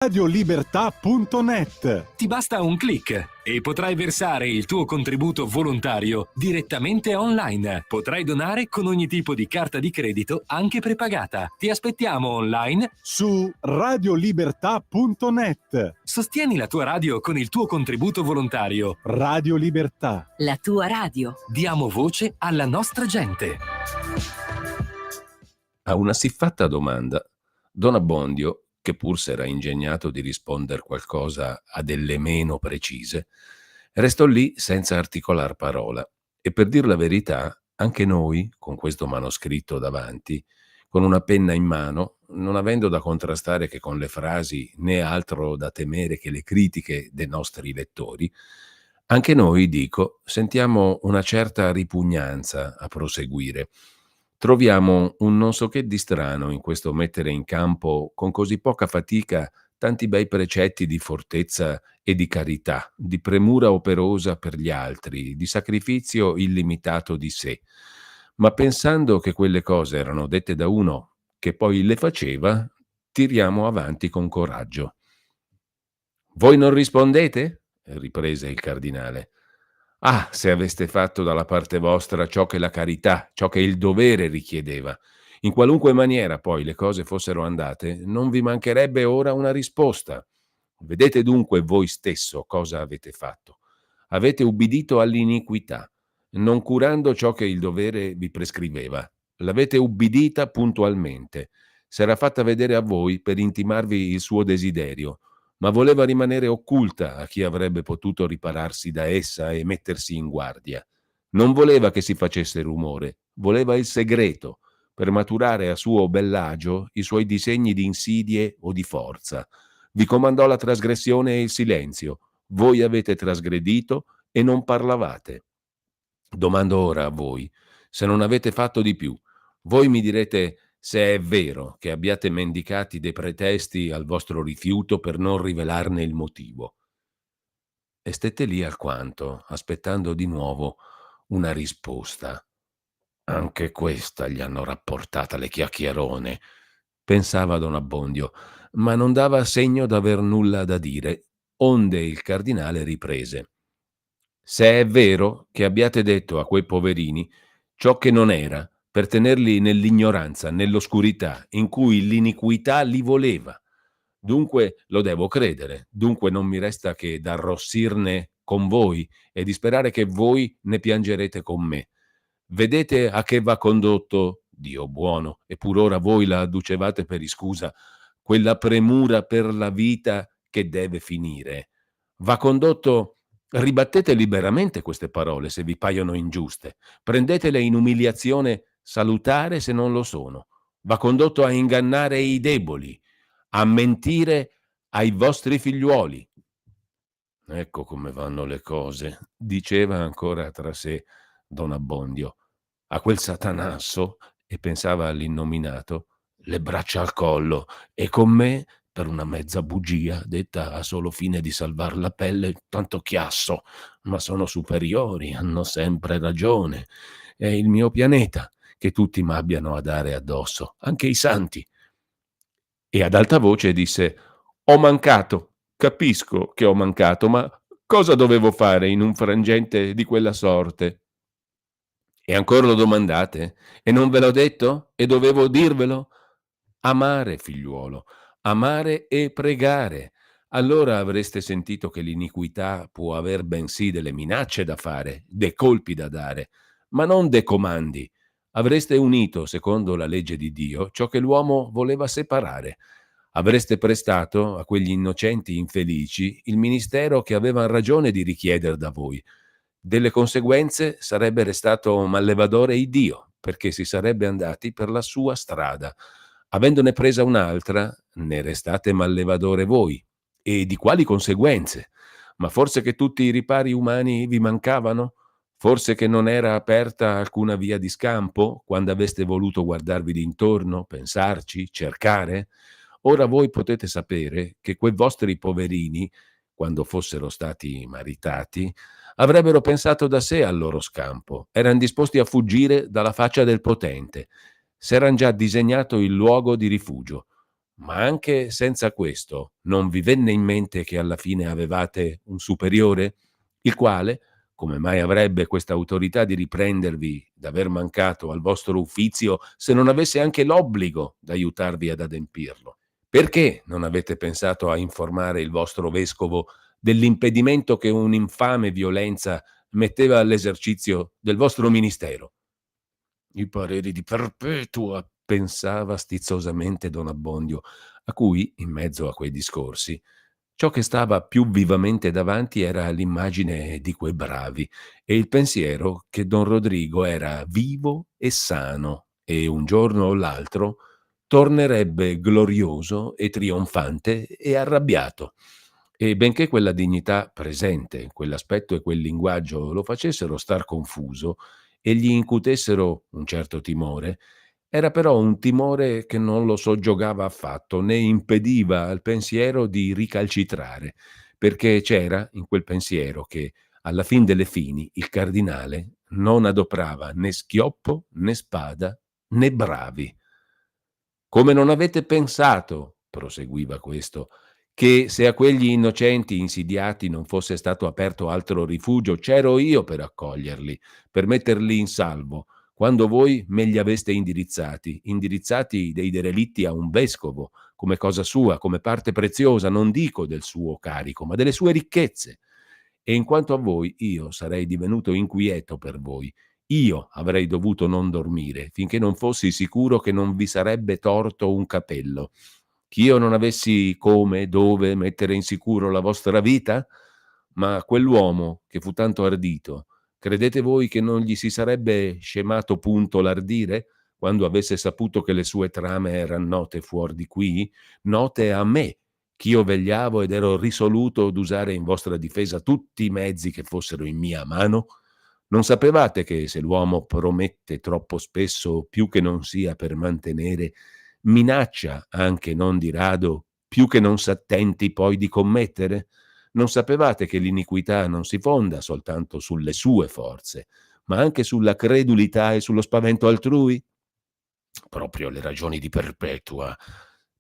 Radiolibertà.net. Ti basta un click e potrai versare il tuo contributo volontario direttamente online. Potrai donare con ogni tipo di carta di credito, anche prepagata. Ti aspettiamo online Su Radiolibertà.net. Sostieni la tua radio con il tuo contributo volontario. Radio Libertà. La tua radio. Diamo voce alla nostra gente. A una siffatta domanda, Don Abbondio, che pur s'era ingegnato di risponder qualcosa a delle meno precise, restò lì senza articolar parola. E per dir la verità, anche noi, con questo manoscritto davanti, con una penna in mano, non avendo da contrastare che con le frasi né altro da temere che le critiche dei nostri lettori, anche noi, dico, sentiamo una certa ripugnanza a proseguire. Troviamo un non so che di strano in questo mettere in campo con così poca fatica tanti bei precetti di fortezza e di carità, di premura operosa per gli altri, di sacrificio illimitato di sé. Ma pensando che quelle cose erano dette da uno che poi le faceva, tiriamo avanti con coraggio. «Voi non rispondete?» riprese il cardinale. «Ah, se aveste fatto dalla parte vostra ciò che la carità, ciò che il dovere richiedeva. In qualunque maniera poi le cose fossero andate, non vi mancherebbe ora una risposta. Vedete dunque voi stesso cosa avete fatto. Avete ubbidito all'iniquità, non curando ciò che il dovere vi prescriveva. L'avete ubbidita puntualmente. S'era fatta vedere a voi per intimarvi il suo desiderio, ma voleva rimanere occulta a chi avrebbe potuto ripararsi da essa e mettersi in guardia. Non voleva che si facesse rumore, voleva il segreto, per maturare a suo bell'agio i suoi disegni di insidie o di forza. Vi comandò la trasgressione e il silenzio. Voi avete trasgredito e non parlavate. Domando ora a voi, se non avete fatto di più. Voi mi direte se è vero che abbiate mendicati dei pretesti al vostro rifiuto per non rivelarne il motivo. E stette lì alquanto, aspettando di nuovo una risposta. Anche questa gli hanno rapportata le chiacchierone, pensava Don Abbondio, ma non dava segno d'aver nulla da dire, onde il cardinale riprese. Se è vero che abbiate detto a quei poverini ciò che non era, per tenerli nell'ignoranza, nell'oscurità, in cui l'iniquità li voleva. Dunque lo devo credere, dunque non mi resta che d'arrossirne con voi e di sperare che voi ne piangerete con me. Vedete a che va condotto, Dio buono, e pur ora voi la adducevate per iscusa, quella premura per la vita che deve finire. Va condotto. Ribattete liberamente queste parole se vi paiono ingiuste. Prendetele in umiliazione salutare se non lo sono. Va condotto a ingannare i deboli, a mentire ai vostri figliuoli. Ecco come vanno le cose, diceva ancora tra sé Don Abbondio. A quel satanasso, e pensava all'innominato, le braccia al collo, e con me, per una mezza bugia, detta a solo fine di salvar la pelle, tanto chiasso, ma sono superiori, hanno sempre ragione. È il mio pianeta che tutti m'abbiano a dare addosso, anche i santi. E ad alta voce disse: «Ho mancato, capisco che ho mancato, ma cosa dovevo fare in un frangente di quella sorte?» «E ancor lo domandate? E non ve l'ho detto? E dovevo dirvelo? Amare, figliuolo, amare e pregare. Allora avreste sentito che l'iniquità può aver bensì delle minacce da fare, dei colpi da dare, ma non dei comandi. Avreste unito, secondo la legge di Dio, ciò che l'uomo voleva separare. Avreste prestato a quegli innocenti infelici il ministero che avevan ragione di richieder da voi. Delle conseguenze sarebbe restato mallevadore Iddio, perché si sarebbe andati per la sua strada. Avendone presa un'altra, ne restate mallevadore voi. E di quali conseguenze? Ma forse che tutti i ripari umani vi mancavano? Forse che non era aperta alcuna via di scampo, quando aveste voluto guardarvi d'intorno, pensarci, cercare? Ora voi potete sapere che quei vostri poverini, quando fossero stati maritati, avrebbero pensato da sé al loro scampo, eran disposti a fuggire dalla faccia del potente, s'eran già disegnato il luogo di rifugio. Ma anche senza questo, non vi venne in mente che alla fine avevate un superiore, il quale, come mai avrebbe questa autorità di riprendervi d'aver mancato al vostro uffizio se non avesse anche l'obbligo d'aiutarvi ad adempirlo? Perché non avete pensato a informare il vostro vescovo dell'impedimento che un'infame violenza metteva all'esercizio del vostro ministero? I pareri di Perpetua, pensava stizzosamente don Abbondio, a cui, in mezzo a quei discorsi, ciò che stava più vivamente davanti era l'immagine di quei bravi e il pensiero che don Rodrigo era vivo e sano e un giorno o l'altro tornerebbe glorioso e trionfante e arrabbiato. E benché quella dignità presente, quell'aspetto e quel linguaggio lo facessero star confuso e gli incutessero un certo timore, era però un timore che non lo soggiogava affatto, né impediva al pensiero di ricalcitrare, perché c'era in quel pensiero che, alla fin delle fini, il cardinale non adoprava né schioppo, né spada, né bravi. Come non avete pensato, proseguiva questo, che se a quegli innocenti insidiati non fosse stato aperto altro rifugio, c'ero io per accoglierli, per metterli in salvo, quando voi me li aveste indirizzati dei derelitti a un vescovo, come cosa sua, come parte preziosa, non dico del suo carico, ma delle sue ricchezze. E in quanto a voi, io sarei divenuto inquieto per voi. Io avrei dovuto non dormire, finché non fossi sicuro che non vi sarebbe torto un capello. Ch'io non avessi come, dove mettere in sicuro la vostra vita? Ma quell'uomo che fu tanto ardito, credete voi che non gli si sarebbe scemato punto l'ardire, quando avesse saputo che le sue trame eran note fuor di qui, note a me, ch'io vegliavo ed ero risoluto d'usare in vostra difesa tutti i mezzi che fossero in mia mano? Non sapevate che se l'uomo promette troppo spesso più che non sia per mantenere, minaccia anche non di rado più che non s'attenti poi di commettere? Non sapevate che l'iniquità non si fonda soltanto sulle sue forze, ma anche sulla credulità e sullo spavento altrui? Proprio le ragioni di Perpetua,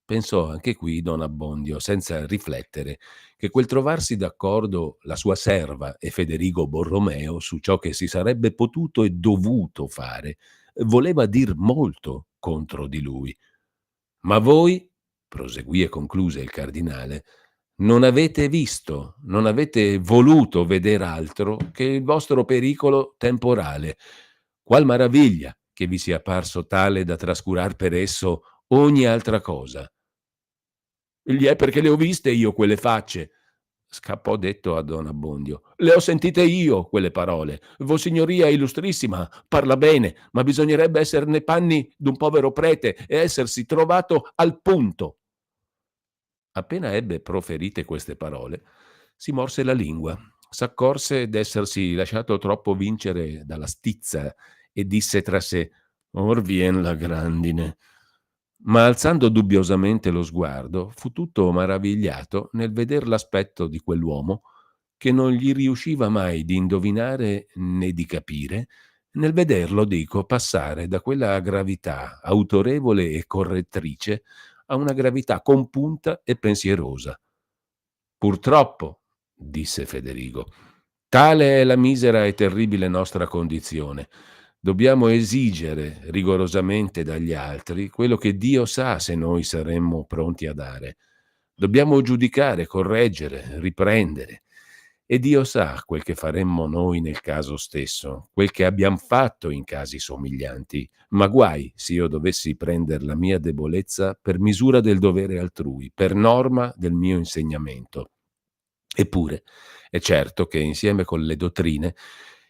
pensò anche qui don Abbondio, senza riflettere che quel trovarsi d'accordo la sua serva e Federigo Borromeo su ciò che si sarebbe potuto e dovuto fare voleva dir molto contro di lui. Ma voi, proseguì e concluse il cardinale, non avete visto, non avete voluto veder altro che il vostro pericolo temporale. Qual maraviglia che vi sia parso tale da trascurar per esso ogni altra cosa. Gli è perché le ho viste io quelle facce, scappò detto a don Abbondio. Le ho sentite io quelle parole. Vossignoria illustrissima parla bene, ma bisognerebbe esser nei panni d'un povero prete e essersi trovato al punto. Appena ebbe proferite queste parole, si morse la lingua, s'accorse d'essersi lasciato troppo vincere dalla stizza e disse tra sé: Or vien la grandine. Ma alzando dubbiosamente lo sguardo, fu tutto maravigliato nel veder l'aspetto di quell'uomo che non gli riusciva mai di indovinare né di capire, nel vederlo, dico, passare da quella gravità autorevole e correttrice a una gravità compunta e pensierosa. Purtroppo, disse Federigo, tale è la misera e terribile nostra condizione. Dobbiamo esigere rigorosamente dagli altri quello che Dio sa se noi saremmo pronti a dare. Dobbiamo giudicare, correggere, riprendere. E Dio sa quel che faremmo noi nel caso stesso, quel che abbiam fatto in casi somiglianti. Ma guai se io dovessi prendere la mia debolezza per misura del dovere altrui, per norma del mio insegnamento. Eppure è certo che insieme con le dottrine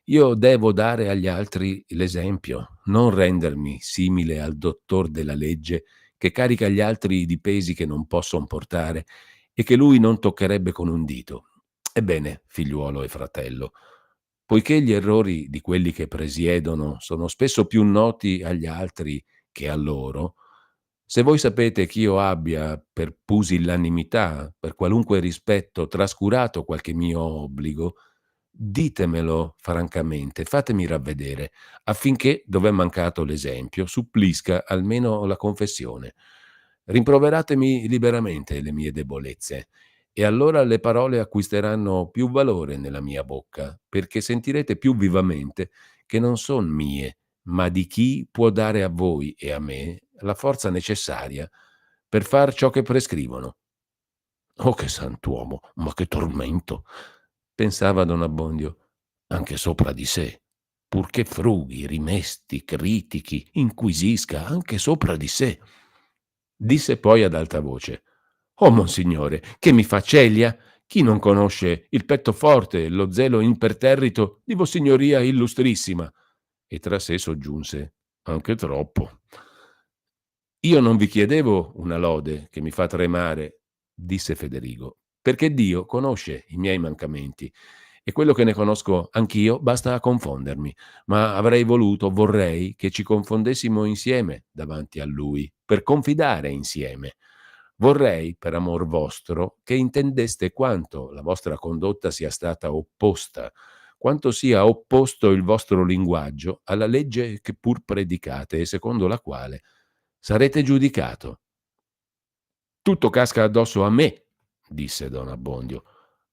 io devo dare agli altri l'esempio, non rendermi simile al dottor della legge che carica gli altri di pesi che non posson portare e che lui non toccherebbe con un dito. Ebbene, figliuolo e fratello, poiché gli errori di quelli che presiedono sono spesso più noti agli altri che a loro, se voi sapete ch'io abbia, per pusillanimità, per qualunque rispetto, trascurato qualche mio obbligo, ditemelo francamente, fatemi ravvedere, affinché, dov'è mancato l'esempio, supplisca almeno la confessione. Rimproveratemi liberamente le mie debolezze, e allora le parole acquisteranno più valore nella mia bocca, perché sentirete più vivamente che non son mie, ma di chi può dare a voi e a me la forza necessaria per far ciò che prescrivono. Oh, che sant'uomo, ma che tormento! Pensava don Abbondio, anche sopra di sé. Purché frughi, rimesti, critichi, inquisisca anche sopra di sé. Disse poi ad alta voce: «Oh, monsignore, che mi fa celia? Chi non conosce il petto forte e lo zelo imperterrito di Vossignoria Illustrissima?» E tra sé soggiunse: «Anche troppo». «Io non vi chiedevo una lode che mi fa tremare», disse Federigo, «perché Dio conosce i miei mancamenti e quello che ne conosco anch'io basta a confondermi, ma vorrei che ci confondessimo insieme davanti a Lui, per confidare insieme. Vorrei, per amor vostro, che intendeste quanto la vostra condotta sia stata opposta, quanto sia opposto il vostro linguaggio alla legge che pur predicate e secondo la quale sarete giudicato». «Tutto casca addosso a me», disse don Abbondio,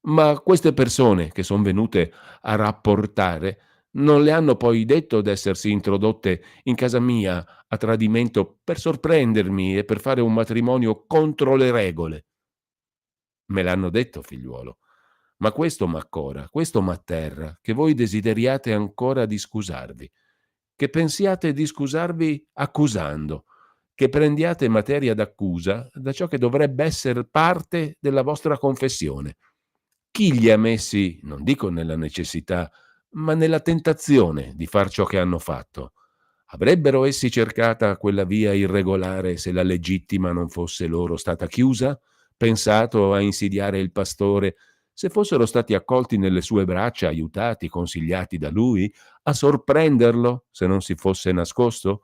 «ma queste persone che son venute a rapportare non le hanno poi detto d'essersi introdotte in casa mia a tradimento per sorprendermi e per fare un matrimonio contro le regole?» «Me l'hanno detto, figliuolo, ma questo m'accora, questo m'atterra, che voi desideriate ancora di scusarvi, che pensiate di scusarvi accusando, che prendiate materia d'accusa da ciò che dovrebbe esser parte della vostra confessione. Chi li ha messi, non dico nella necessità, ma nella tentazione di far ciò che hanno fatto? Avrebbero essi cercata quella via irregolare se la legittima non fosse loro stata chiusa? Pensato a insidiare il pastore se fossero stati accolti nelle sue braccia, aiutati, consigliati da lui? A sorprenderlo se non si fosse nascosto?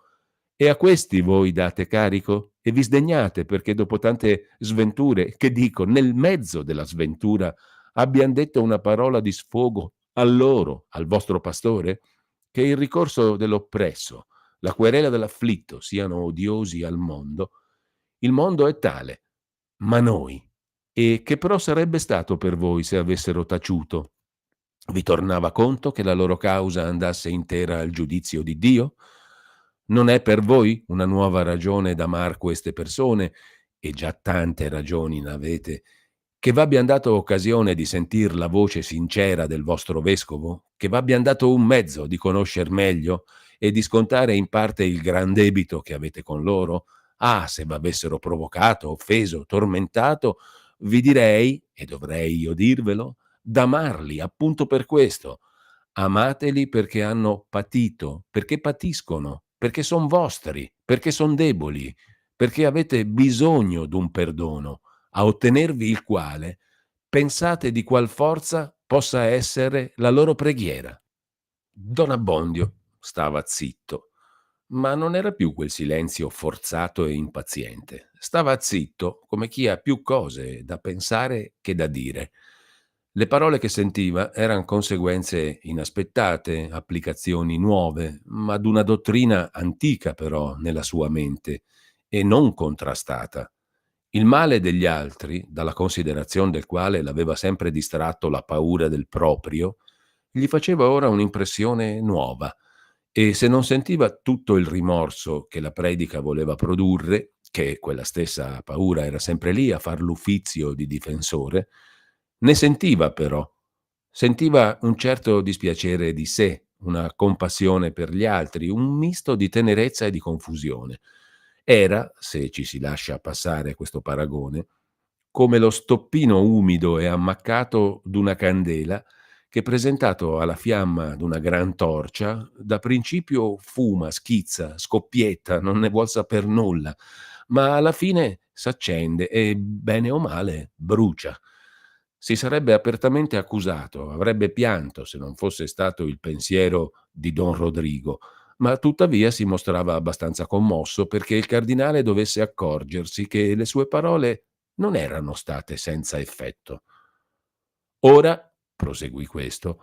E a questi voi date carico e vi sdegnate perché dopo tante sventure, che dico, nel mezzo della sventura, abbian detto una parola di sfogo a loro, al vostro pastore? Che il ricorso dell'oppresso, la querela dell'afflitto siano odiosi al mondo, il mondo è tale, ma noi, e che però sarebbe stato per voi se avessero taciuto? Vi tornava conto che la loro causa andasse intera al giudizio di Dio? Non è per voi una nuova ragione d'amar queste persone, e già tante ragioni n'avete, che v'abbian dato occasione di sentir la voce sincera del vostro vescovo? Che v'abbian dato un mezzo di conoscer meglio e di scontare in parte il gran debito che avete con loro? Ah, se v'avessero provocato, offeso, tormentato, vi direi, e dovrei io dirvelo, d'amarli appunto per questo. Amateli perché hanno patito, perché patiscono, perché son vostri, perché son deboli, perché avete bisogno d'un perdono, a ottenervi il quale pensate di qual forza possa essere la loro preghiera. Don Abbondio stava zitto, ma non era più quel silenzio forzato e impaziente. Stava zitto come chi ha più cose da pensare che da dire. Le parole che sentiva eran conseguenze inaspettate, applicazioni nuove, ma d'una dottrina antica però nella sua mente e non contrastata. Il male degli altri, dalla considerazione del quale l'aveva sempre distratto la paura del proprio, gli faceva ora un'impressione nuova, e se non sentiva tutto il rimorso che la predica voleva produrre, che quella stessa paura era sempre lì a far l'uffizio di difensore, ne sentiva però. Sentiva un certo dispiacere di sé, una compassione per gli altri, un misto di tenerezza e di confusione. Era, se ci si lascia passare questo paragone, come lo stoppino umido e ammaccato d'una candela che, presentato alla fiamma d'una gran torcia, da principio fuma, schizza, scoppietta, non ne vuol saper nulla, ma alla fine s'accende e, bene o male, brucia. Si sarebbe apertamente accusato, avrebbe pianto se non fosse stato il pensiero di don Rodrigo, ma tuttavia si mostrava abbastanza commosso perché il cardinale dovesse accorgersi che le sue parole non erano state senza effetto. Ora, proseguì questo,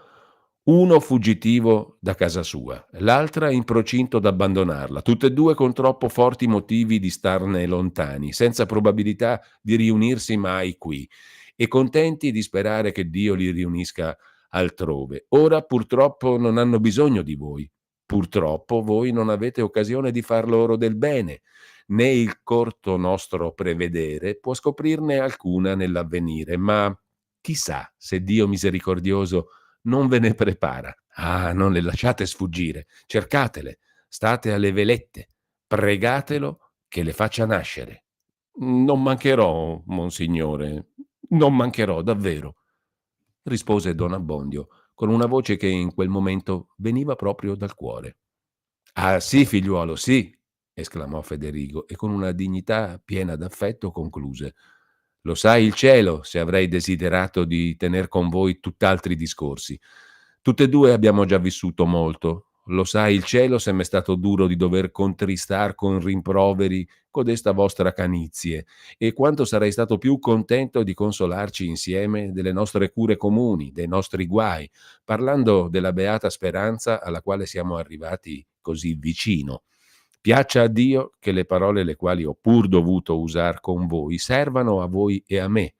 Uno fuggitivo da casa sua, l'altra in procinto d'abbandonarla, tutte e due con troppo forti motivi di starne lontani, senza probabilità di riunirsi mai qui, e contenti di sperare che Dio li riunisca altrove. Ora purtroppo non hanno bisogno di voi. Purtroppo voi non avete occasione di far loro del bene, né il corto nostro prevedere può scoprirne alcuna nell'avvenire, ma chissà se Dio misericordioso non ve ne prepara. Ah, non le lasciate sfuggire, cercatele, state alle velette, pregatelo che le faccia nascere. Non mancherò, monsignore, non mancherò davvero, rispose don Abbondio con una voce che in quel momento veniva proprio dal cuore. Ah sì, figliuolo, sì, esclamò Federigo e con una dignità piena d'affetto concluse. Lo sai il cielo se avrei desiderato di tener con voi tutt'altri discorsi. Tutte e due abbiamo già vissuto molto. Lo sai il cielo se m'è stato duro di dover contristar con rimproveri codesta vostra canizie, e quanto sarei stato più contento di consolarci insieme delle nostre cure comuni, dei nostri guai, parlando della beata speranza alla quale siamo arrivati così vicino. Piaccia a Dio che le parole le quali ho pur dovuto usar con voi servano a voi e a me.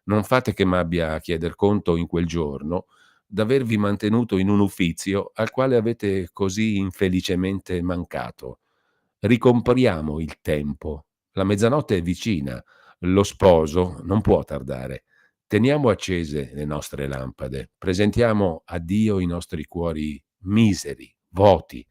Non fate che m'abbia a chieder conto in quel giorno d'avervi mantenuto in un uffizio al quale avete così infelicemente mancato. Ricompriamo il tempo. La mezzanotte è vicina. Lo sposo non può tardare. Teniamo accese le nostre lampade. Presentiamo a Dio i nostri cuori miseri, voti,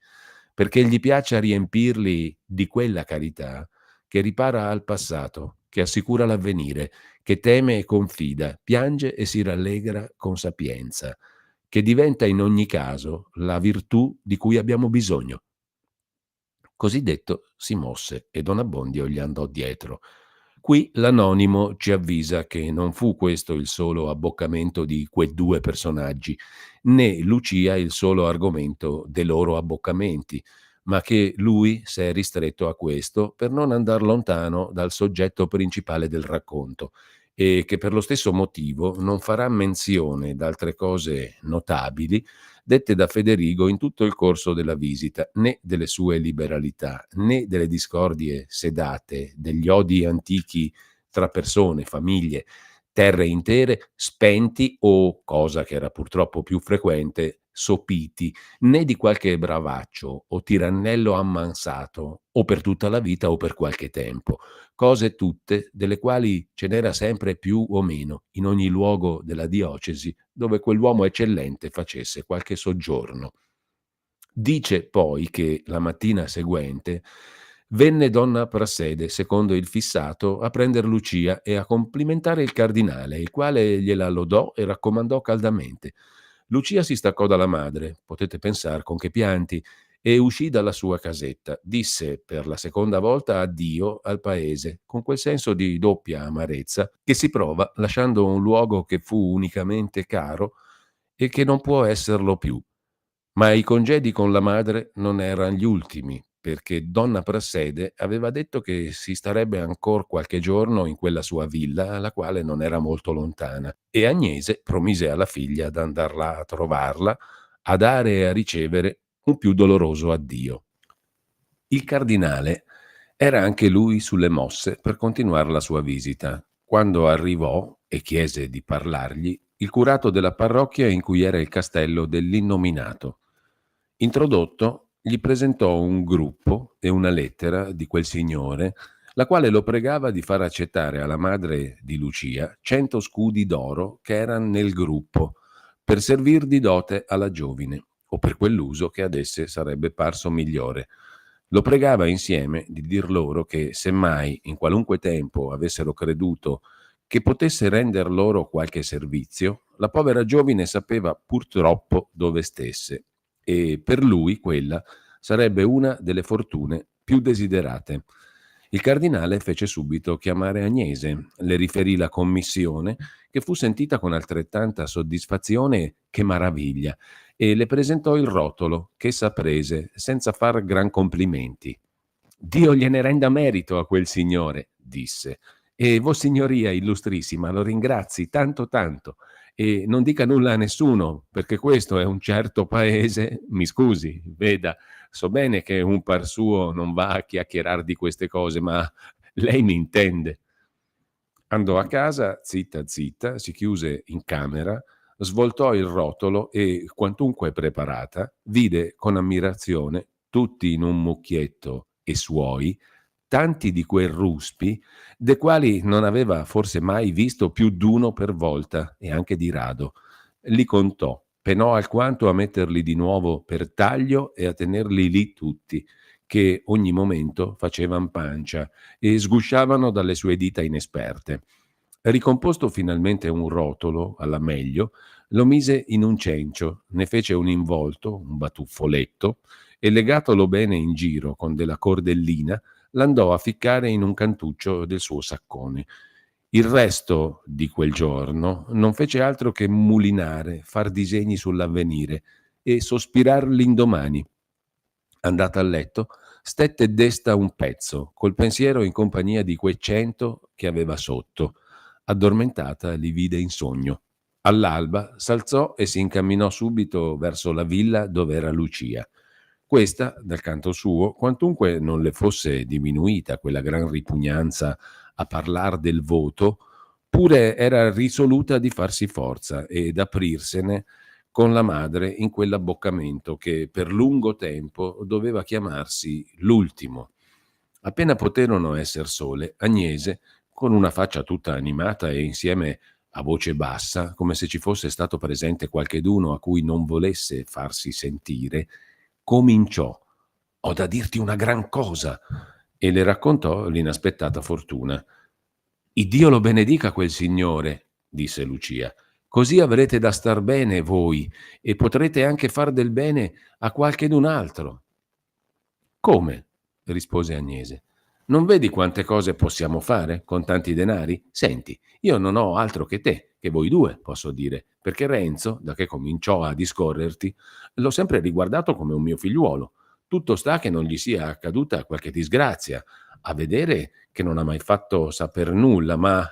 perché gli piaccia riempirli di quella carità che ripara al passato, che assicura l'avvenire, che teme e confida, piange e si rallegra con sapienza, che diventa in ogni caso la virtù di cui abbiamo bisogno. Così detto si mosse e don Abbondio gli andò dietro. Qui l'anonimo ci avvisa che non fu questo il solo abboccamento di quei due personaggi, né Lucia il solo argomento dei loro abboccamenti, ma che lui s'è ristretto a questo per non andar lontano dal soggetto principale del racconto, e che per lo stesso motivo non farà menzione d'altre cose notabili dette da Federigo in tutto il corso della visita, né delle sue liberalità, né delle discordie sedate, degli odi antichi tra persone, famiglie, terre intere spenti o, cosa che era purtroppo più frequente, sopiti, né di qualche bravaccio o tirannello ammansato, o per tutta la vita o per qualche tempo, cose tutte delle quali ce n'era sempre più o meno in ogni luogo della diocesi dove quell'uomo eccellente facesse qualche soggiorno. Dice poi che la mattina seguente venne donna Prassede, secondo il fissato, a prender Lucia e a complimentare il cardinale, il quale gliela lodò e raccomandò caldamente. Lucia si staccò dalla madre, potete pensar con che pianti, e uscì dalla sua casetta. Disse per la seconda volta addio al paese, con quel senso di doppia amarezza che si prova lasciando un luogo che fu unicamente caro e che non può esserlo più. Ma i congedi con la madre non eran gli ultimi, perché donna Prassede aveva detto che si starebbe ancor qualche giorno in quella sua villa, la quale non era molto lontana, e Agnese promise alla figlia d'andar là a trovarla, a dare e a ricevere un più doloroso addio. Il cardinale era anche lui sulle mosse per continuare la sua visita, quando arrivò e chiese di parlargli il curato della parrocchia in cui era il castello dell'innominato. Introdotto, gli presentò un gruppo e una lettera di quel signore, la quale lo pregava di far accettare alla madre di Lucia 100 scudi d'oro che eran nel gruppo, per servir di dote alla giovine, o per quell'uso che ad esse sarebbe parso migliore. Lo pregava insieme di dir loro che, se mai in qualunque tempo avessero creduto che potesse render loro qualche servizio, la povera giovine sapeva purtroppo dove stesse, e per lui quella sarebbe una delle fortune più desiderate. Il cardinale fece subito chiamare Agnese, le riferì la commissione, che fu sentita con altrettanta soddisfazione che maraviglia, e le presentò il rotolo, che essa prese, senza far gran complimenti. Dio gliene renda merito a quel signore, disse, E Vossignoria illustrissima lo ringrazi tanto tanto e non dica nulla a nessuno, perché questo è un certo paese, mi scusi, veda, so bene che un par suo non va a chiacchierar di queste cose, ma lei mi intende. Andò a casa, zitta zitta, si chiuse in camera, svoltò il rotolo e, quantunque preparata, vide con ammirazione, tutti in un mucchietto e suoi, tanti di quei ruspi, de quali non aveva forse mai visto più d'uno per volta, e anche di rado. Li contò, penò alquanto a metterli di nuovo per taglio e a tenerli lì tutti, che ogni momento facevan pancia e sgusciavano dalle sue dita inesperte. Ricomposto finalmente un rotolo, alla meglio, lo mise in un cencio, ne fece un involto, un batuffoletto, e legatolo bene in giro con della cordellina, l'andò a ficcare in un cantuccio del suo saccone. Il resto di quel giorno non fece altro che mulinare, far disegni sull'avvenire e sospirar l'indomani. Andata a letto, stette desta un pezzo, col pensiero in compagnia di quei 100 che aveva sotto. Addormentata li vide in sogno. All'alba s'alzò e si incamminò subito verso la villa dove era Lucia. Questa, dal canto suo, quantunque non le fosse diminuita quella gran ripugnanza a parlar del voto, pure era risoluta di farsi forza ed aprirsene con la madre in quell'abboccamento che per lungo tempo doveva chiamarsi l'ultimo. Appena poterono esser sole, Agnese, con una faccia tutta animata e insieme a voce bassa, come se ci fosse stato presente qualcheduno a cui non volesse farsi sentire, cominciò: «Ho da dirti una gran cosa», e le raccontò l'inaspettata fortuna. «Iddio lo benedica quel signore», disse Lucia, «così avrete da star bene voi e potrete anche far del bene a qualchedun altro». «Come?» rispose Agnese. «Non vedi quante cose possiamo fare con tanti denari? Senti, io non ho altro che te, che voi due, posso dire, perché Renzo, da che cominciò a discorrerti, l'ho sempre riguardato come un mio figliuolo. Tutto sta che non gli sia accaduta qualche disgrazia, a vedere che non ha mai fatto saper nulla, ma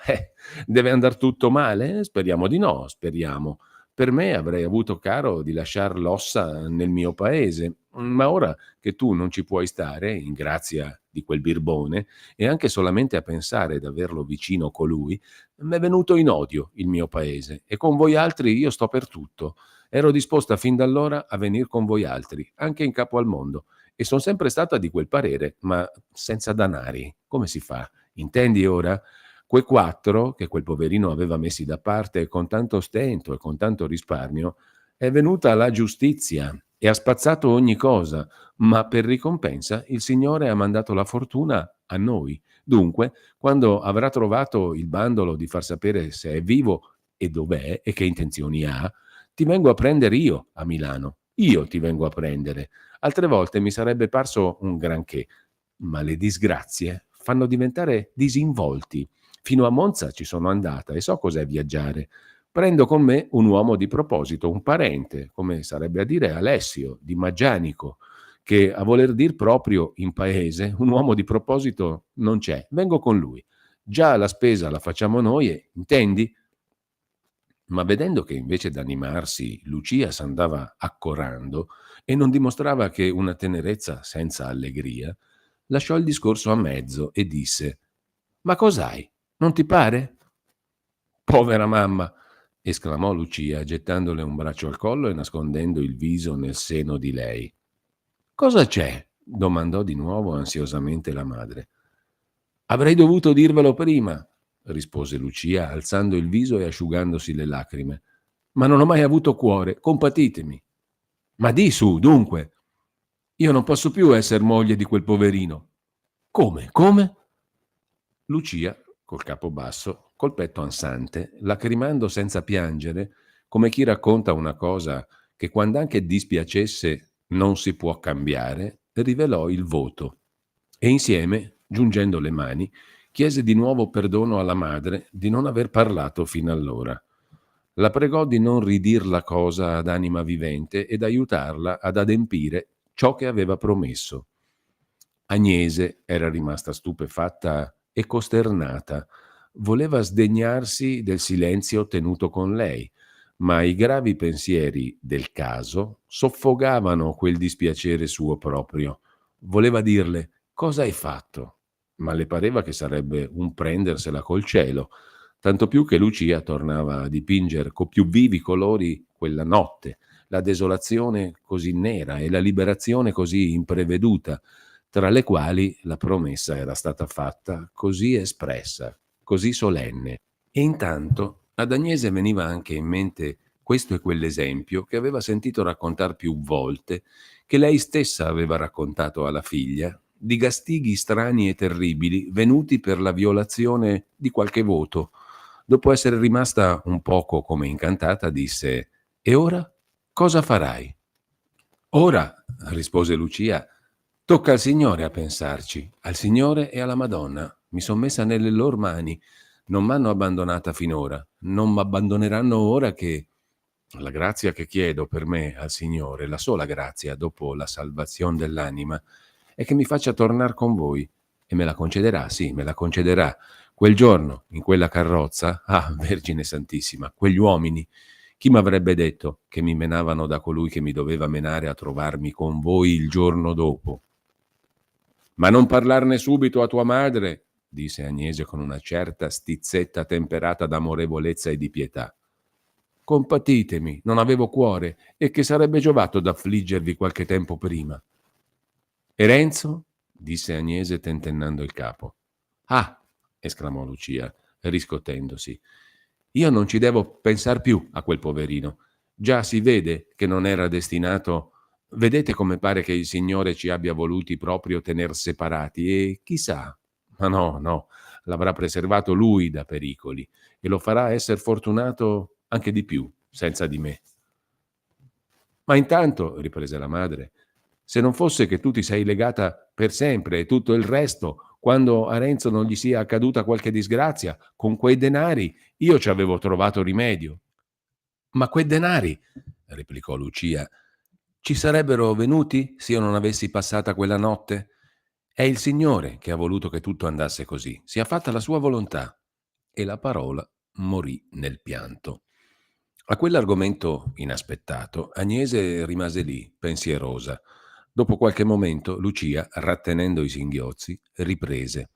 deve andar tutto male? Speriamo di no, speriamo. Per me avrei avuto caro di lasciar l'ossa nel mio paese, ma ora che tu non ci puoi stare, in grazia di quel birbone, e anche solamente a pensare d'averlo vicino colui, m'è venuto in odio il mio paese, e con voi altri io sto per tutto. Ero disposta fin d'allora a venir con voi altri, anche in capo al mondo, e son sempre stata di quel parere, ma senza danari. Come si fa? Intendi ora? Quei 4 che quel poverino aveva messi da parte con tanto stento e con tanto risparmio, è venuta la giustizia e ha spazzato ogni cosa, ma per ricompensa il Signore ha mandato la fortuna a noi. Dunque, quando avrà trovato il bandolo di far sapere se è vivo e dov'è e che intenzioni ha, ti vengo a prendere io a Milano. Io ti vengo a prendere. Altre volte mi sarebbe parso un granché, ma le disgrazie fanno diventare disinvolti. Fino a Monza ci sono andata e so cos'è viaggiare. Prendo con me un uomo di proposito, un parente, come sarebbe a dire Alessio, di Maggianico, che a voler dir proprio in paese un uomo di proposito non c'è. Vengo con lui. Già la spesa la facciamo noi e, intendi? Ma vedendo che invece d'animarsi Lucia s'andava accorando e non dimostrava che una tenerezza senza allegria, lasciò il discorso a mezzo e disse: «Ma cos'hai? Non ti pare?» «Povera mamma!» esclamò Lucia, gettandole un braccio al collo e nascondendo il viso nel seno di lei. «Cosa c'è?» domandò di nuovo ansiosamente la madre. «Avrei dovuto dirvelo prima», rispose Lucia, alzando il viso e asciugandosi le lacrime. «Ma non ho mai avuto cuore, compatitemi». «Ma di su, dunque!» «Io non posso più esser moglie di quel poverino». «Come? Come?» Lucia, col capo basso, col petto ansante, lacrimando senza piangere, come chi racconta una cosa che quand'anche dispiacesse non si può cambiare, rivelò il voto e insieme, giungendo le mani, chiese di nuovo perdono alla madre di non aver parlato fino allora. La pregò di non ridir la cosa ad anima vivente ed aiutarla ad adempire ciò che aveva promesso. Agnese era rimasta stupefatta e costernata, voleva sdegnarsi del silenzio tenuto con lei, ma i gravi pensieri del caso soffocavano quel dispiacere suo proprio. Voleva dirle: cosa hai fatto? Ma le pareva che sarebbe un prendersela col cielo, tanto più che Lucia tornava a dipingere con più vivi colori quella notte, la desolazione così nera e la liberazione così impreveduta, tra le quali la promessa era stata fatta così espressa, così solenne. E intanto ad Agnese veniva anche in mente questo e quell'esempio che aveva sentito raccontar più volte, che lei stessa aveva raccontato alla figlia, di gastighi strani e terribili venuti per la violazione di qualche voto. Dopo essere rimasta un poco come incantata, disse: «E ora cosa farai?» «Ora», rispose Lucia, «tocca al Signore a pensarci, al Signore e alla Madonna. Mi son messa nelle loro mani. Non m'hanno abbandonata finora, non m'abbandoneranno ora che la grazia che chiedo per me al Signore, la sola grazia dopo la salvazione dell'anima, è che mi faccia tornar con voi. E me la concederà, sì, me la concederà. Quel giorno, in quella carrozza, ah, Vergine Santissima, quegli uomini, chi m'avrebbe detto che mi menavano da colui che mi doveva menare a trovarmi con voi il giorno dopo?» «Ma non parlarne subito a tua madre», disse Agnese con una certa stizzetta temperata d'amorevolezza e di pietà. «Compatitemi, non avevo cuore, e che sarebbe giovato d'affliggervi qualche tempo prima». «E Renzo?» disse Agnese tentennando il capo. «Ah!» esclamò Lucia, riscotendosi. «Io non ci devo pensar più a quel poverino. Già si vede che non era destinato. Vedete come pare che il Signore ci abbia voluti proprio tener separati e chissà, ma no, no, l'avrà preservato Lui da pericoli e lo farà esser fortunato anche di più senza di me». «Ma intanto», riprese la madre, «se non fosse che tu ti sei legata per sempre e tutto il resto, quando a Renzo non gli sia accaduta qualche disgrazia, con quei denari io ci avevo trovato rimedio». «Ma quei denari», replicò Lucia, «ci sarebbero venuti se io non avessi passata quella notte? È il Signore che ha voluto che tutto andasse così, sia fatta la sua volontà». E la parola morì nel pianto. A quell'argomento inaspettato, Agnese rimase lì, pensierosa. Dopo qualche momento, Lucia, rattenendo i singhiozzi, riprese: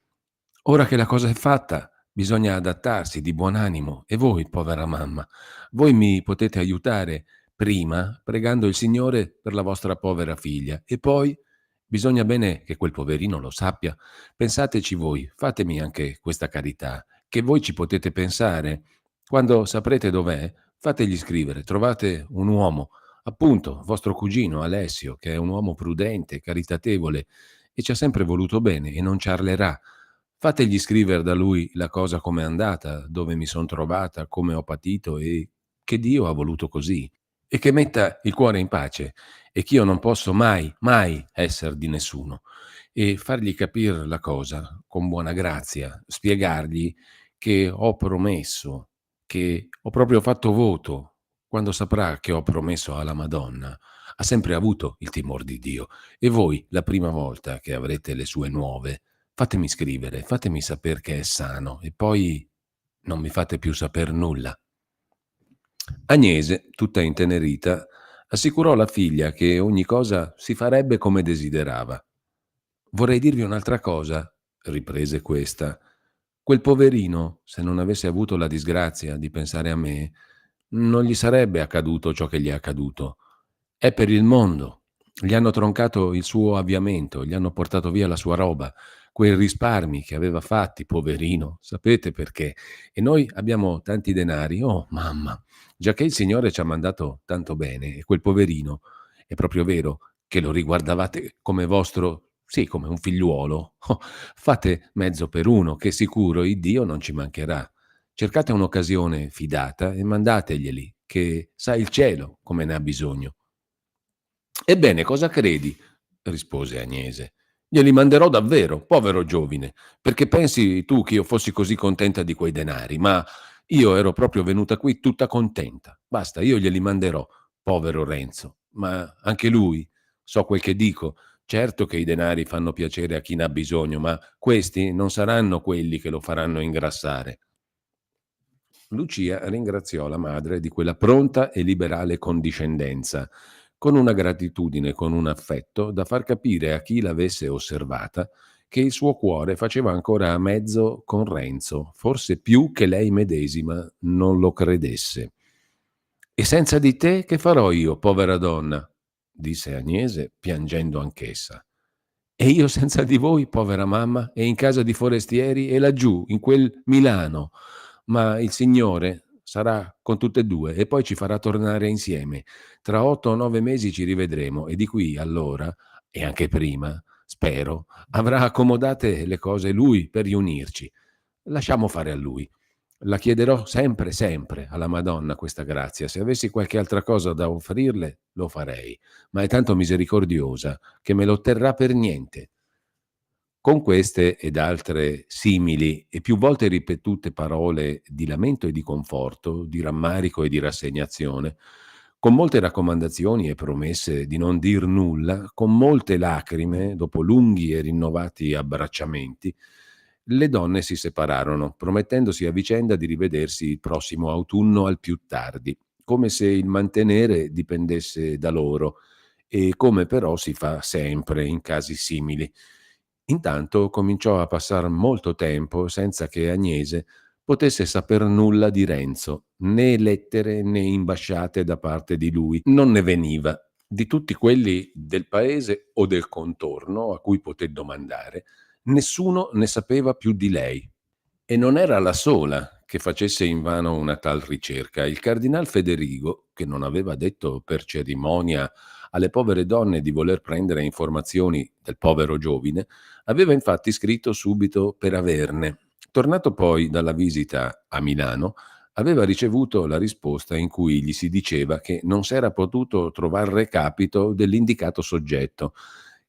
«Ora che la cosa è fatta, bisogna adattarsi di buon animo. E voi, povera mamma, voi mi potete aiutare prima pregando il Signore per la vostra povera figlia e poi bisogna bene che quel poverino lo sappia. Pensateci voi, fatemi anche questa carità, che voi ci potete pensare. Quando saprete dov'è, fategli scrivere, trovate un uomo, appunto vostro cugino Alessio, che è un uomo prudente, caritatevole e ci ha sempre voluto bene e non ciarlerà. Fategli scrivere da lui la cosa com'è andata, dove mi son trovata, come ho patito e che Dio ha voluto così. E che metta il cuore in pace e che io non posso mai, mai esser di nessuno. E fargli capire la cosa con buona grazia, spiegargli che ho promesso, che ho proprio fatto voto. Quando saprà che ho promesso alla Madonna, ha sempre avuto il timor di Dio. E voi, la prima volta che avrete le sue nuove, fatemi scrivere, fatemi saper che è sano e poi non mi fate più saper nulla». Agnese, tutta intenerita, assicurò la figlia che ogni cosa si farebbe come desiderava. «Vorrei dirvi un'altra cosa», riprese questa. «Quel poverino, se non avesse avuto la disgrazia di pensare a me, non gli sarebbe accaduto ciò che gli è accaduto. È per il mondo. Gli hanno troncato il suo avviamento, gli hanno portato via la sua roba, quei risparmi che aveva fatti, poverino, sapete perché? E noi abbiamo tanti denari. Oh, mamma, giacché il Signore ci ha mandato tanto bene, e quel poverino, è proprio vero che lo riguardavate come vostro, sì, come un figliuolo. Oh, fate mezzo per uno, che sicuro il Dio non ci mancherà. Cercate un'occasione fidata e mandateglieli, che sa il cielo come ne ha bisogno». «Ebbene, cosa credi?» rispose Agnese. «Glieli manderò davvero, povero giovine, perché pensi tu che io fossi così contenta di quei denari, ma io ero proprio venuta qui tutta contenta. Basta, io glieli manderò, povero Renzo, ma anche lui, so quel che dico, certo che i denari fanno piacere a chi ne ha bisogno, ma questi non saranno quelli che lo faranno ingrassare». Lucia ringraziò la madre di quella pronta e liberale condiscendenza, con una gratitudine, con un affetto da far capire a chi l'avesse osservata che il suo cuore faceva ancora a mezzo con Renzo, forse più che lei medesima non lo credesse. «E senza di te che farò io, povera donna?» disse Agnese, piangendo anch'essa. «E io senza di voi, povera mamma, e in casa di forestieri e laggiù, in quel Milano. Ma il Signore sarà con tutte e due e poi ci farà tornare insieme. Tra 8 o 9 mesi ci rivedremo e di qui allora, e anche prima, spero, avrà accomodate le cose lui per riunirci. Lasciamo fare a lui. La chiederò sempre, sempre alla Madonna questa grazia. Se avessi qualche altra cosa da offrirle, lo farei, ma è tanto misericordiosa che me lo otterrà per niente». Con queste ed altre simili e più volte ripetute parole di lamento e di conforto, di rammarico e di rassegnazione, con molte raccomandazioni e promesse di non dir nulla, con molte lacrime, dopo lunghi e rinnovati abbracciamenti, le donne si separarono, promettendosi a vicenda di rivedersi il prossimo autunno al più tardi, come se il mantenere dipendesse da loro, e come però si fa sempre in casi simili. Intanto cominciò a passar molto tempo senza che Agnese potesse saper nulla di Renzo, né lettere né imbasciate da parte di lui. Non ne veniva. Di tutti quelli del paese o del contorno a cui poté domandare, nessuno ne sapeva più di lei. E non era la sola che facesse invano una tal ricerca. Il cardinal Federigo, che non aveva detto per cerimonia alle povere donne di voler prendere informazioni del povero giovine, aveva infatti scritto subito per averne. Tornato poi dalla visita a Milano, aveva ricevuto la risposta in cui gli si diceva che non s'era potuto trovar recapito dell'indicato soggetto,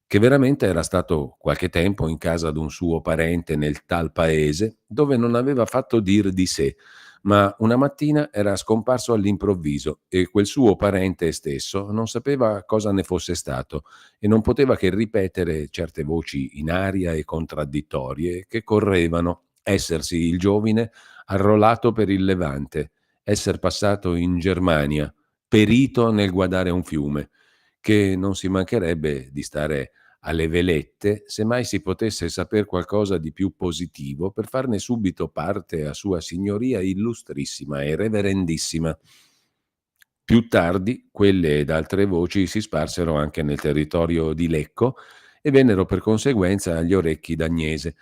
che veramente era stato qualche tempo in casa d'un suo parente nel tal paese, dove non aveva fatto dir di sé, ma una mattina era scomparso all'improvviso e quel suo parente stesso non sapeva cosa ne fosse stato e non poteva che ripetere certe voci in aria e contraddittorie che correvano: essersi il giovine arrolato per il Levante, esser passato in Germania, perito nel guadare un fiume, che non si mancherebbe di stare alle velette se mai si potesse saper qualcosa di più positivo per farne subito parte a sua signoria illustrissima e reverendissima. Più tardi quelle ed altre voci si sparsero anche nel territorio di Lecco e vennero per conseguenza agli orecchi d'Agnese.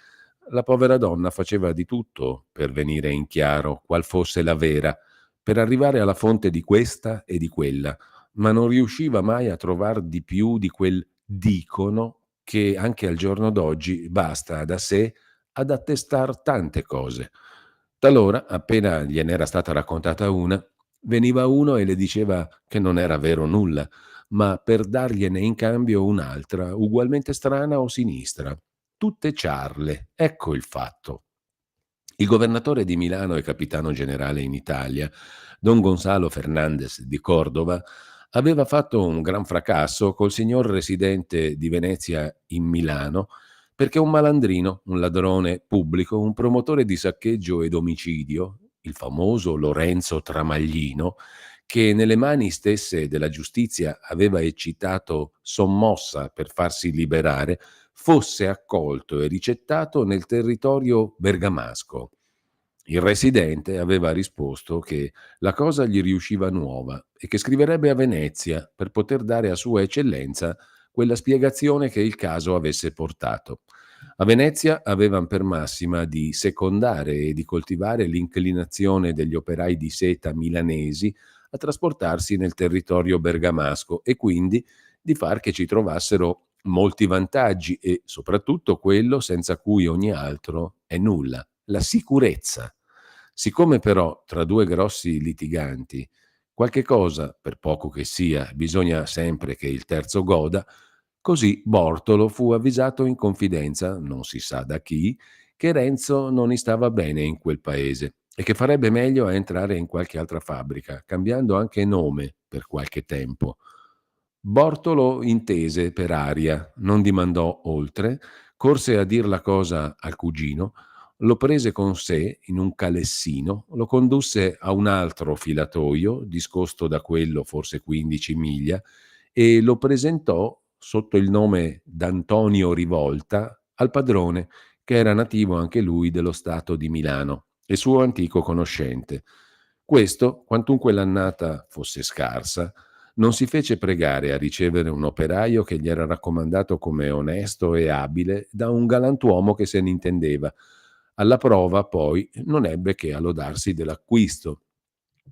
La povera donna faceva di tutto per venire in chiaro qual fosse la vera, per arrivare alla fonte di questa e di quella, ma non riusciva mai a trovar di più di quel dicono che anche al giorno d'oggi basta da sé ad attestar tante cose. Talora, appena glien'era stata raccontata una, veniva uno e le diceva che non era vero nulla, ma per dargliene in cambio un'altra, ugualmente strana o sinistra. Tutte ciarle, ecco il fatto. Il governatore di Milano e capitano generale in Italia, don Gonzalo Fernandez di Cordova, aveva fatto un gran fracasso col signor residente di Venezia in Milano, perché un malandrino, un ladrone pubblico, un promotore di saccheggio ed omicidio, il famoso Lorenzo Tramaglino, che nelle mani stesse della giustizia aveva eccitato sommossa per farsi liberare, fosse accolto e ricettato nel territorio bergamasco. Il residente aveva risposto che la cosa gli riusciva nuova e che scriverebbe a Venezia per poter dare a Sua Eccellenza quella spiegazione che il caso avesse portato. A Venezia avevano per massima di secondare e di coltivare l'inclinazione degli operai di seta milanesi a trasportarsi nel territorio bergamasco e quindi di far che ci trovassero molti vantaggi e soprattutto quello senza cui ogni altro è nulla, la sicurezza. Siccome però tra due grossi litiganti qualche cosa, per poco che sia, bisogna sempre che il terzo goda, così Bortolo fu avvisato in confidenza, non si sa da chi, che Renzo non gli stava bene in quel paese e che farebbe meglio a entrare in qualche altra fabbrica, cambiando anche nome per qualche tempo. Bortolo intese per aria, non dimandò oltre, corse a dir la cosa al cugino, lo prese con sé in un calessino, lo condusse a un altro filatoio, discosto da quello forse 15 miglia, e lo presentò sotto il nome d'Antonio Rivolta al padrone, che era nativo anche lui dello stato di Milano e suo antico conoscente. Questo, quantunque l'annata fosse scarsa, non si fece pregare a ricevere un operaio che gli era raccomandato come onesto e abile da un galantuomo che se ne intendeva. Alla prova, poi, non ebbe che a lodarsi dell'acquisto,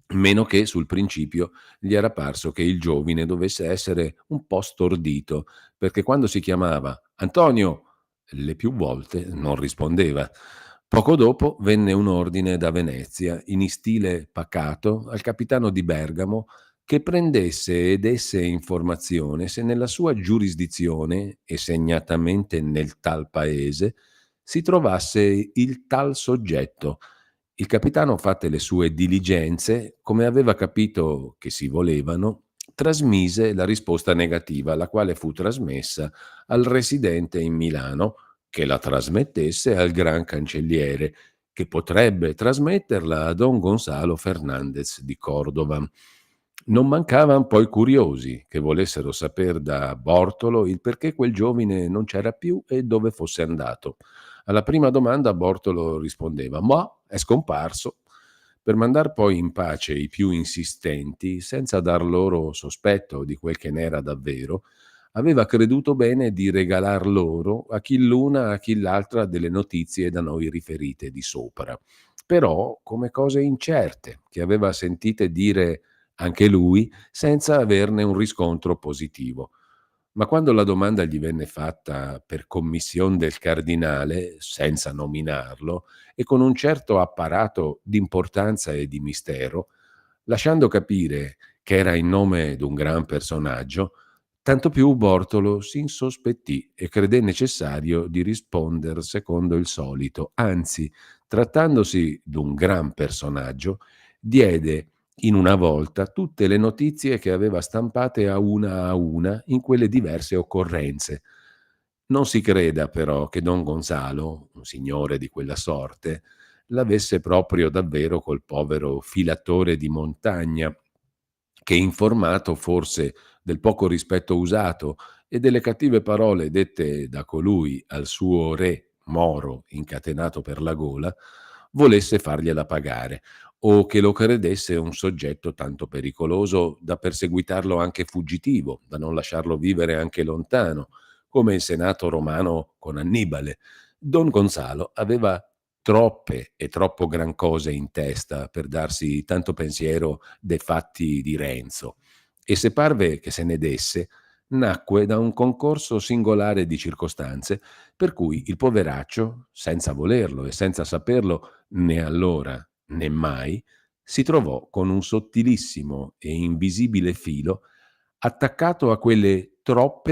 meno che sul principio gli era parso che il giovine dovesse essere un po' stordito, perché quando si chiamava Antonio le più volte non rispondeva. Poco dopo venne un ordine da Venezia, in stile pacato, al capitano di Bergamo, che prendesse e desse informazione se nella sua giurisdizione, e segnatamente nel tal paese, si trovasse il tal soggetto. Il capitano, fatte le sue diligenze, come aveva capito che si volevano, trasmise la risposta negativa, la quale fu trasmessa al residente in Milano, che la trasmettesse al gran cancelliere, che potrebbe trasmetterla a don Gonzalo Fernandez di Cordova. Non mancavan poi curiosi che volessero saper da Bortolo il perché quel giovine non c'era più e dove fosse andato. Alla prima domanda Bortolo rispondeva: ma è scomparso, per mandar poi in pace i più insistenti, senza dar loro sospetto di quel che n'era davvero. Aveva creduto bene di regalar loro a chi l'una a chi l'altra delle notizie da noi riferite di sopra, però come cose incerte, che aveva sentite dire anche lui, senza averne un riscontro positivo. Ma quando la domanda gli venne fatta per commissione del cardinale, senza nominarlo, e con un certo apparato d'importanza e di mistero, lasciando capire che era in nome d'un gran personaggio, tanto più Bortolo si insospettì e credé necessario di risponder secondo il solito. Anzi, trattandosi d'un gran personaggio, diede in una volta tutte le notizie che aveva stampate a una in quelle diverse occorrenze. Non si creda però che don Gonzalo, un signore di quella sorte, l'avesse proprio davvero col povero filatore di montagna, che, informato forse del poco rispetto usato e delle cattive parole dette da colui al suo re Moro incatenato per la gola, volesse fargliela pagare, o che lo credesse un soggetto tanto pericoloso da perseguitarlo anche fuggitivo, da non lasciarlo vivere anche lontano, come il Senato romano con Annibale. Don Gonzalo aveva troppe e troppo gran cose in testa per darsi tanto pensiero dei fatti di Renzo, e se parve che se ne desse, nacque da un concorso singolare di circostanze, per cui il poveraccio, senza volerlo e senza saperlo né allora né mai, si trovò con un sottilissimo e invisibile filo attaccato a quelle troppe